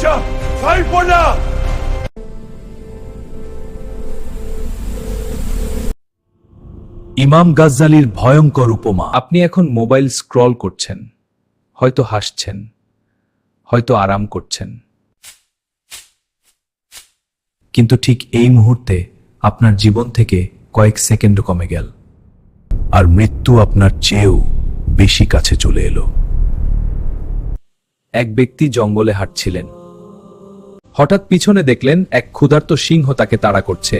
Aisha, Saifona! ইমাম গাজ্জালির ভয়ঙ্কর উপমা। আপনি এখন মোবাইল স্ক্রল করছেন, হয়তো হাসছেন, হয়তো আরাম করছেন, কিন্তু ঠিক এই মুহূর্তে আপনার জীবন থেকে কয়েক সেকেন্ড কমে গেল, আর মৃত্যু আপনার চেয়েও বেশি কাছে চলে এলো। এক ব্যক্তি জঙ্গলে হাঁটছিলেন। হঠাৎ পিছনে দেখলেন এক ক্ষুধার্ত সিংহ তাকে তাড়া করছে।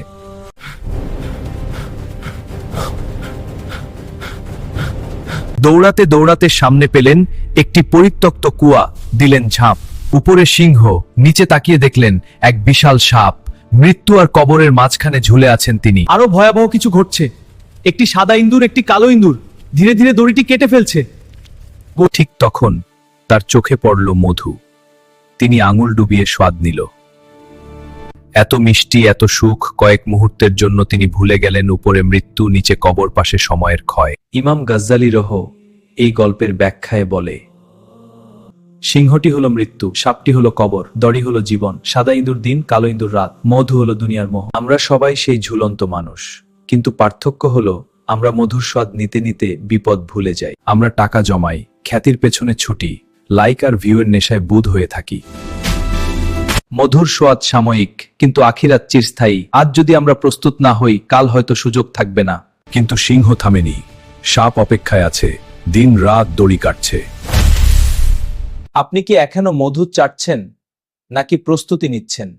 দৌড়াতে দৌড়াতে সামনে পেলেন একটি পরিত্যক্ত কুয়া, দিলেন ঝাঁপ। উপরে সিংহ, নিচে তাকিয়ে দেখলেন এক বিশাল সাপ। মৃত্যু আর কবরের মাঝখানে ঝুলে আছেন তিনি। আরো ভয়াবহ কিছু ঘটছে। একটি সাদা ইঁদুর, একটি কালো ইঁদুর ধীরে ধীরে দড়িটি কেটে ফেলছে। ঠিক তখন তার চোখে পড়ল মধু। তিনি আঙুল ডুবিয়ে স্বাদ নিল। এত মিষ্টি, এত সুখ। কয়েক মুহূর্তের জন্য তিনি ভুলে গেলেন উপরে মৃত্যু, নিচে কবর, পাশে সময়ের ক্ষয়। ইমাম গাজ্জালি রহ এই গল্পের ব্যাখ্যায় বলে, সিংহটি হলো মৃত্যু, সাপটি হলো কবর, দড়ি হলো জীবন, সাদা ইঁদুর দিন, কালো ইঁদুর রাত, মধু হলো দুনিয়ার মোহ। আমরা সবাই সেই ঝুলন্ত মানুষ, কিন্তু পার্থক্য হলো আমরা মধুর স্বাদ নিতে নিতে বিপদ ভুলে যাই। আমরা টাকা জমাই, খ্যাতির পেছনে ছুটি, লাইক আর ভিউয়ের নেশায় বুঁদ হয়ে থাকি। মধুর স্বাদ সাময়িক, কিন্তু আখিরাত চিরস্থায়ী। আজ যদি আমরা প্রস্তুত না হই, কাল হয়তো সুযোগ থাকবে না। কিন্তু সিংহ থামেনি, সাপ অপেক্ষায় আছে, দিন রাত দড়ি কাটছে। আপনি কি এখনো মধু চাটছেন, নাকি প্রস্তুতি নিচ্ছেন?